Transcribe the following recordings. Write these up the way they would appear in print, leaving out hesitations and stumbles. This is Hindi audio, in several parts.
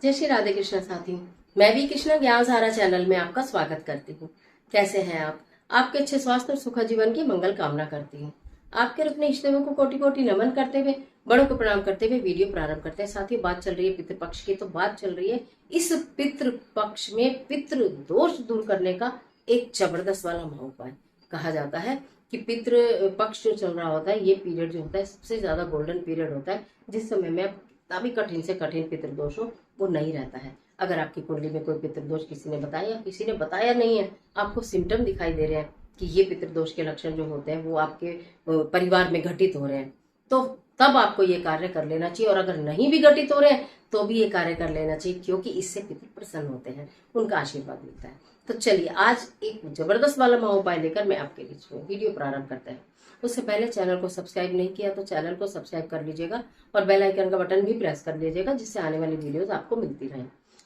जय श्री राधे कृष्ण साथियों। मैं भी कृष्णा ज्ञान सारा चैनल में आपका स्वागत करती हूँ। कैसे हैं आप? आपके अच्छे स्वास्थ्य और सुखद जीवन की मंगल कामना करती हूँ। आपके अपने इष्ट देवों को कोटि कोटि नमन करते हुए, बड़ों को प्रणाम करते हुए वीडियो प्रारंभ करते हैं। साथियों, बात चल रही है पितृपक्ष की, तो बात चल रही है इस पितृपक्ष में पितृ दोष दूर करने का एक जबरदस्त वाला उपाय। कहा जाता है कि पितृ पक्ष जो चल रहा होता है, ये पीरियड जो होता है सबसे ज्यादा गोल्डन पीरियड होता है, जिस समय में कितना भी कठिन से कठिन पितृदोष हो वो नहीं रहता है। अगर आपकी कुंडली में कोई पितृदोष किसी ने बताया या किसी ने बताया नहीं है, आपको सिम्टम दिखाई दे रहे हैं कि ये पितृदोष के लक्षण जो होते हैं वो आपके परिवार में घटित हो रहे हैं, तो तब आपको ये कार्य कर लेना चाहिए। और अगर नहीं भी घटित हो रहे हैं तो भी ये कार्य कर लेना चाहिए, क्योंकि इससे पितृ प्रसन्न होते हैं, उनका आशीर्वाद मिलता है। तो चलिए, आज एक जबरदस्त वाला उपाय लेकर मैं आपके बीच में वीडियो प्रारंभ करते हैं। उससे पहले चैनल को सब्सक्राइब नहीं किया तो चैनल को सब्सक्राइब कर लीजिएगा और बेल आइकन का बटन भी प्रेस कर लीजिएगा, जिससे आने वाली वीडियोस आपको मिलती रहे।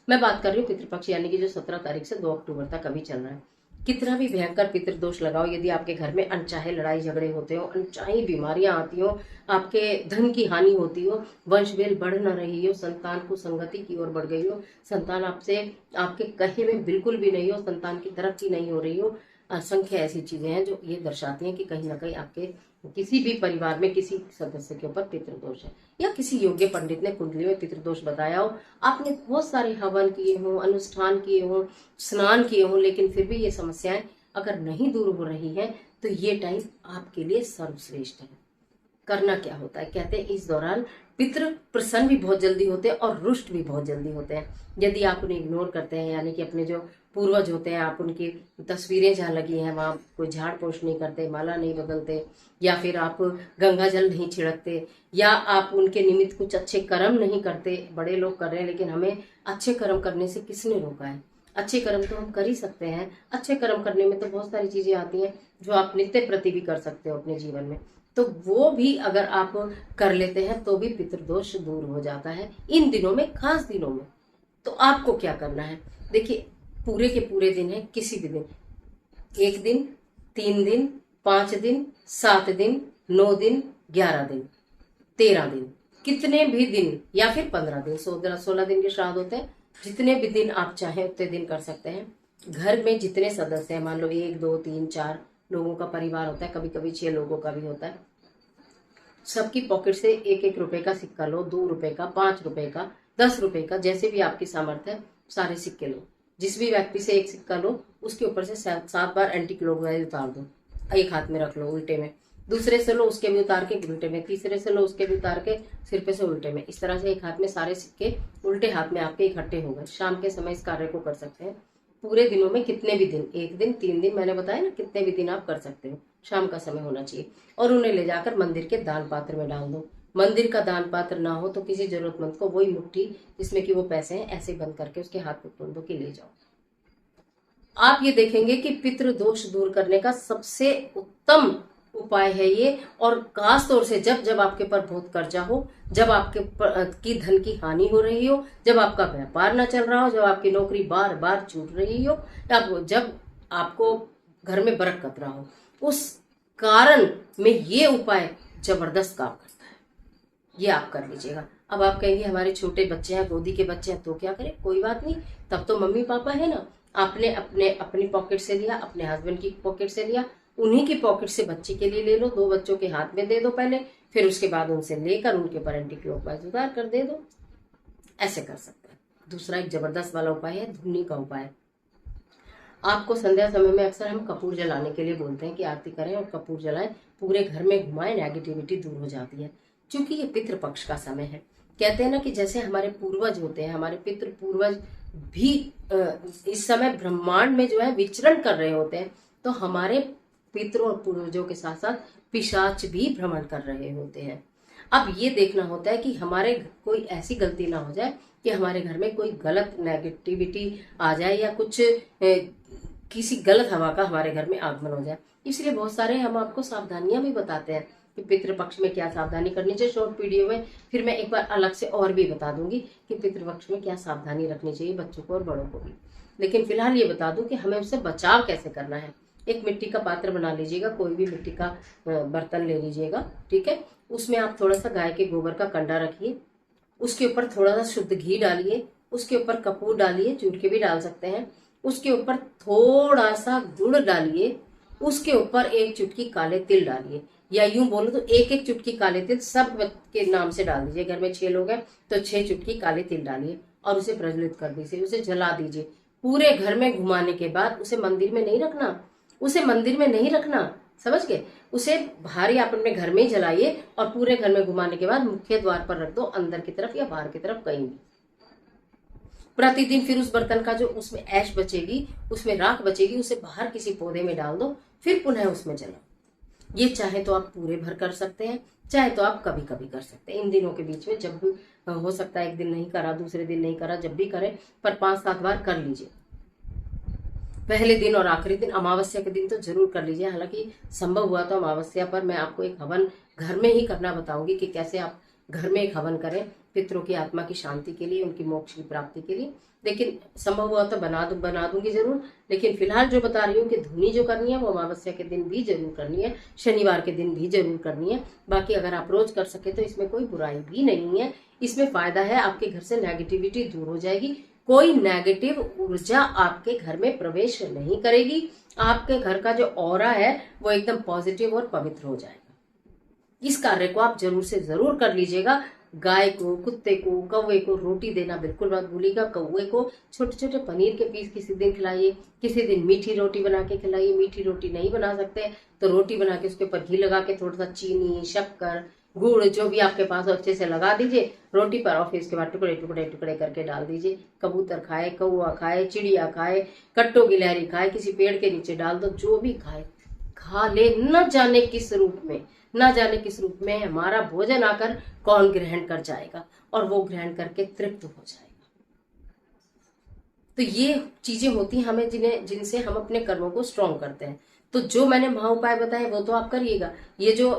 मैं बात कर रही हूँ पितृपक्ष, यानी कि जो 17 तारीख से 2 अक्टूबर तक अभी चल रहा है। कितना भी भयंकर पितृदोष लगाओ, यदि आपके घर में अनचाहे लड़ाई झगड़े होते हो, अनचाही बीमारियां आती हो, आपके धन की हानि होती हो, वंशवेल बढ़ न रही हो, संतान को संगति की ओर बढ़ गई हो, संतान आपसे आपके कहे में बिल्कुल भी नहीं हो, संतान की तरक्की नहीं हो रही हो, असंख्य ऐसी चीजें हैं जो ये दर्शाती हैं कि कहीं ना कहीं आपके किसी भी परिवार में किसी सदस्य के ऊपर पितृदोष है, या किसी योग्य पंडित ने कुंडली में पितृदोष बताया हो। आपने बहुत सारे हवन किए हों, अनुष्ठान किए हों, स्नान किए हों, लेकिन फिर भी ये समस्याएं अगर नहीं दूर हो रही है तो ये टाइम आपके लिए सर्वश्रेष्ठ है। करना क्या होता है, कहते हैं इस दौरान पितृ प्रसन्न भी बहुत जल्दी होते हैं और रुष्ट भी बहुत जल्दी होते हैं। यदि आप उन्हें इग्नोर करते हैं, यानी कि अपने जो पूर्वज होते हैं, आप उनकी तस्वीरें जहाँ लगी हैं वहां कोई झाड़ पोछ नहीं करते, माला नहीं बदलते, या फिर आप गंगा जल नहीं छिड़कते, या आप उनके निमित्त कुछ अच्छे कर्म नहीं करते। बड़े लोग कर रहे हैं, लेकिन हमें अच्छे कर्म करने से किसने रोका है? अच्छे कर्म तो हम कर ही सकते हैं। अच्छे कर्म करने में तो बहुत सारी चीजें आती हैं जो आप नित्य प्रति भी कर सकते हो अपने जीवन में, तो वो भी अगर आप कर लेते हैं तो भी पितृदोष दूर हो जाता है इन दिनों में, खास दिनों में। तो आपको क्या करना है, देखिए, पूरे के पूरे दिन है, किसी भी दिन, 1 दिन, 3 दिन, 5 दिन, 7 दिन, 9 दिन, 11 दिन, 13 दिन, कितने भी दिन, या फिर 15 दिन, 16 दिन के श्राद्ध होते हैं, जितने भी दिन आप चाहें उतने दिन कर सकते हैं। घर में जितने सदस्य हैं, मान लो 1 2 3 4 लोगों का परिवार होता है, कभी कभी 6 लोगों का भी होता है, सबकी पॉकेट से 1 1 रुपए का सिक्का लो, 2 रुपए का, 5 रुपए का, 10 रुपए का, जैसे भी आपकी सामर्थ्य है सारे सिक्के लो। जिस भी व्यक्ति से एक सिक्का लो उसके ऊपर से 7 बार एंटी क्लॉकवाइज उतार दो, एक हाथ में रख लो उल्टे में, दूसरे से लो उसके भी उतार के उल्टे में, तीसरे से लो उसके भी उतार के सिर पे से उल्टे में। इस तरह से एक हाथ में सारे सिक्के उल्टे हाथ में आपके इकट्ठे हो गए। शाम के समय इस कार्य को कर सकते हैं। पूरे दिनों में कितने भी दिन, 1 दिन, 3 दिन, मैंने बताया ना, कितने भी दिन आप कर सकते हो, शाम का समय होना चाहिए। और उन्हें ले जाकर मंदिर के दान पात्र में डाल दो। मंदिर का दान पात्र ना हो तो किसी जरूरतमंद को वही मुट्ठी जिसमें कि वो पैसे हैं ऐसे बंद करके उसके हाथ में तोड़ दो कि ले जाओ। आप ये देखेंगे कि पितृदोष दूर करने का सबसे उत्तम उपाय है ये। और खास तौर से जब जब आपके पर बहुत कर्जा हो, जब आपके की धन की हानि हो रही हो, जब आपका व्यापार न चल रहा हो, जब आपकी नौकरी बार बार छूट रही हो, जब आपको घर में बरकत रहा हो, उस कारण में ये उपाय जबरदस्त काम करता है। ये आप कर लीजिएगा। अब आप कहेंगे हमारे छोटे बच्चे हैं, गोदी के बच्चे हैं, तो क्या करें? कोई बात नहीं, तब तो मम्मी पापा है ना। आपने अपनी पॉकेट से लिया, अपने हस्बैंड की पॉकेट से लिया, उन्हीं की पॉकेट से बच्चे के लिए ले लो, 2 बच्चों के हाथ में दे दो पहले, फिर उसके बाद उनसे लेकर उनके ऊपर एंटी क्लॉकवाइज उतार कर दे दो। ऐसे कर सकते हैं। दूसरा एक जबरदस्त वाला उपाय है धुनी का उपाय। आपको संध्या समय में अक्सर हम कपूर जलाने के लिए बोलते हैं कि आरती करें और कपूर जलाएं, पूरे घर में घुमाएं, नेगेटिविटी दूर हो जाती है। क्योंकि ये पितृपक्ष का समय है। कहते हैं ना कि जैसे हमारे पूर्वज होते हैं, हमारे पितृ पूर्वज भी इस समय ब्रह्मांड में जो है विचरण कर रहे होते हैं, तो हमारे पितरों और पूर्वजों के साथ साथ पिशाच भी भ्रमण कर रहे होते हैं। अब ये देखना होता है कि हमारे कोई ऐसी गलती ना हो जाए कि हमारे घर में कोई गलत नेगेटिविटी आ जाए, या कुछ किसी गलत हवा का हमारे घर में आगमन हो जाए। इसलिए बहुत सारे हम आपको सावधानियां भी बताते हैं कि पितृपक्ष में क्या सावधानी करनी चाहिए। शॉर्ट वीडियो में फिर मैं एक बार अलग से और भी बता दूंगी कि पितृपक्ष में क्या सावधानी रखनी चाहिए, बच्चों को और बड़ों को भी। लेकिन फिलहाल ये बता दूं कि हमें उससे बचाव कैसे करना है। एक मिट्टी का पात्र बना लीजिएगा, कोई भी मिट्टी का बर्तन ले लीजिएगा, ठीक है। उसमें आप थोड़ा सा गाय के गोबर का कंडा रखिए, उसके ऊपर थोड़ा सा शुद्ध घी डालिए, उसके यूपर कपूर डालिए, चूर के भी डाल सकते हैं। उसके ऊपर थोड़ा सा गुड़ डालिए, उसके ऊपर 1 चुटकी काले तिल डालिए, या यूं बोलो तो 1-1 चुटकी काले तिल सब के नाम से डाल दीजिए। घर में 6 लोग हैं तो 6 चुटकी काले तिल डालिए और उसे प्रज्वलित कर दीजिए, उसे जला दीजिए। पूरे घर में घुमाने के बाद उसे मंदिर में नहीं रखना, उसे मंदिर में नहीं रखना, समझ गए। उसे बाहर ही आप अपने घर में ही जलाइए और पूरे घर में घुमाने के बाद मुख्य द्वार पर रख दो, अंदर की तरफ या बाहर की तरफ कहीं भी। प्रतिदिन फिर उस बर्तन का जो उसमें ऐश बचेगी, उसमें राख बचेगी, उसे बाहर किसी पौधे में डाल दो, फिर पुनः उसमें जलाओ। ये चाहे तो आप पूरे भर कर सकते हैं, चाहे तो आप कभी कभी कर सकते हैं। इन दिनों के बीच में जब भी हो सकता है, एक दिन नहीं करा, दूसरे दिन नहीं करा, जब भी करें, पर 5-7 बार कर लीजिए। पहले दिन और आखिरी दिन, अमावस्या के दिन तो जरूर कर लीजिए। हालांकि संभव हुआ तो अमावस्या पर मैं आपको एक हवन घर में ही करना बताऊंगी कि कैसे आप घर में एक हवन करें पितरों की आत्मा की शांति के लिए, उनकी मोक्ष की प्राप्ति के लिए। लेकिन संभव हुआ तो बना दूंगी जरूर। लेकिन फिलहाल जो बता रही हूँ कि धुनी जो करनी है वो अमावस्या के दिन भी जरूर करनी है, शनिवार के दिन भी जरूर करनी है। बाकी अगर आप रोज कर सके तो इसमें कोई बुराई भी नहीं है। इसमें फायदा है, आपके घर से नेगेटिविटी दूर हो जाएगी, कोई नेगेटिव ऊर्जा आपके घर में प्रवेश नहीं करेगी। आपके घर का जो ऑरा है वो एकदम पॉजिटिव और पवित्र हो जाएगा। इस कार्य को आप जरूर से जरूर कर लीजिएगा। गाय को, कुत्ते को, कौवे को रोटी देना बिल्कुल मत भूलिएगा। कौवे को छोटे छोटे पनीर के पीस किसी दिन खिलाइए, किसी दिन मीठी रोटी बना के खिलाइए। मीठी रोटी नहीं बना सकते तो रोटी बना के उसके ऊपर घी लगा के थोड़ा सा चीनी, शक्कर, गुड़ जो भी आपके पास हो अच्छे से लगा दीजिए रोटी पर, और फिर इसके बाद टुकड़े टुकड़े टुकड़े करके डाल दीजिए। कबूतर खाए, कौवा खाए, चिड़िया खाए, कट्टो गिलहरी खाए, किसी पेड़ के नीचे डाल दो, जो भी खाए खा ले। न जाने किस रूप में, न जाने किस रूप में हमारा भोजन आकर कौन ग्रहण कर जाएगा और वो ग्रहण करके तृप्त हो जाएगा। तो ये चीजें होती हैं हमें जिनसे हम अपने कर्मों को स्ट्रॉन्ग करते हैं। तो जो मैंने महा उपाय बताए वो तो आप करिएगा। ये जो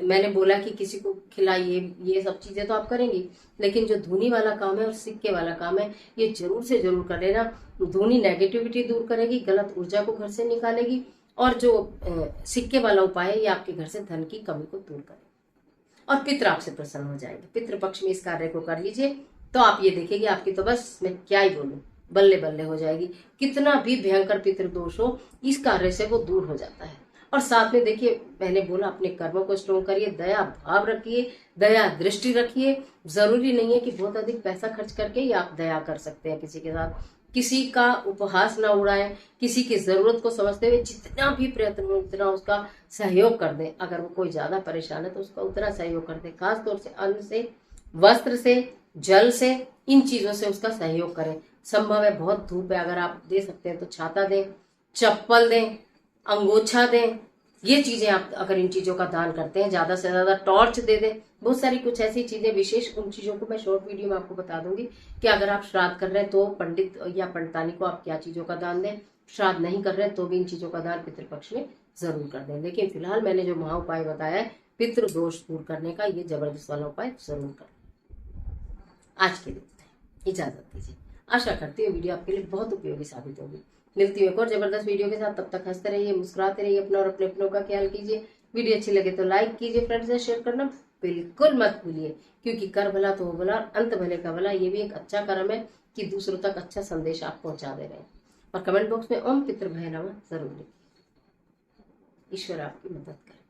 मैंने बोला कि किसी को खिलाइए, ये सब चीजें तो आप करेंगी। लेकिन जो धुनी वाला काम है और सिक्के वाला काम है, ये जरूर से जरूर कर लेना। धुनी नेगेटिविटी दूर करेगी, गलत ऊर्जा को घर से निकालेगी, और जो सिक्के वाला उपाय है ये आपके घर से धन की कमी को दूर करेगा और पितृ आपसे प्रसन्न हो जाएंगे। पितृ पक्ष में इस कार्य को कर लीजिए तो आप ये देखेंगे आपकी तो बस मैं क्या ही बोलूं, बल्ले बल्ले हो जाएगी। कितना भी भयंकर पितृदोष हो, इस कार्य से वो दूर हो जाता है। और साथ में देखिए, मैंने बोला अपने कर्मों को स्ट्रॉन्ग करिए, दया भाव रखिए, दया दृष्टि रखिए। जरूरी नहीं है कि बहुत अधिक पैसा खर्च करके ही आप दया कर सकते हैं किसी के साथ। किसी का उपहास ना उड़ाएं, किसी की जरूरत को समझते हुए जितना भी प्रयत्न हो उतना उसका सहयोग कर दें। अगर वो कोई ज्यादा परेशान है तो उसका उतना सहयोग कर दें। खासतौर से अन्न से, वस्त्र से, जल से, इन चीजों से उसका सहयोग करें। संभव है, बहुत धूप है, अगर आप दे सकते हैं तो छाता दें, चप्पल दें, अंगोछा दें। ये चीजें आप अगर इन चीजों का दान करते हैं, ज्यादा से ज्यादा टॉर्च दे दें। बहुत सारी कुछ ऐसी चीजें विशेष, उन चीजों को मैं शॉर्ट वीडियो में आपको बता दूंगी कि अगर आप श्राद्ध कर रहे हैं तो पंडित या पंडितानी को आप क्या चीजों का दान दें। श्राद्ध नहीं कर रहे हैं तो भी इन चीजों का दान पितृपक्ष में जरूर कर दें। लेकिन फिलहाल मैंने जो महा उपाय बताया है पितृ दोष दूर करने का, ये जबरदस्त वाला उपाय जरूर कर। आज के लिए इजाजत दीजिए। आशा करती हूँ वीडियो आपके लिए बहुत उपयोगी साबित होगी। मिलती हूँ एक और जबरदस्त वीडियो के साथ। तब तक हंसते रहिए, मुस्कुराते रहिए, अपना और अपने अपनों का ख्याल कीजिए। वीडियो अच्छी लगे तो लाइक कीजिए, फ्रेंड्स से शेयर करना बिल्कुल मत भूलिए, क्योंकि कर भला तो हो भला, अंत भले का भला। ये भी एक अच्छा कर्म है कि दूसरों तक अच्छा संदेश आप पहुंचा दे रहे हैं। और कमेंट बॉक्स में ओम पितृभ्य नमः जरूर लिखिए। ईश्वर आपकी मदद करे।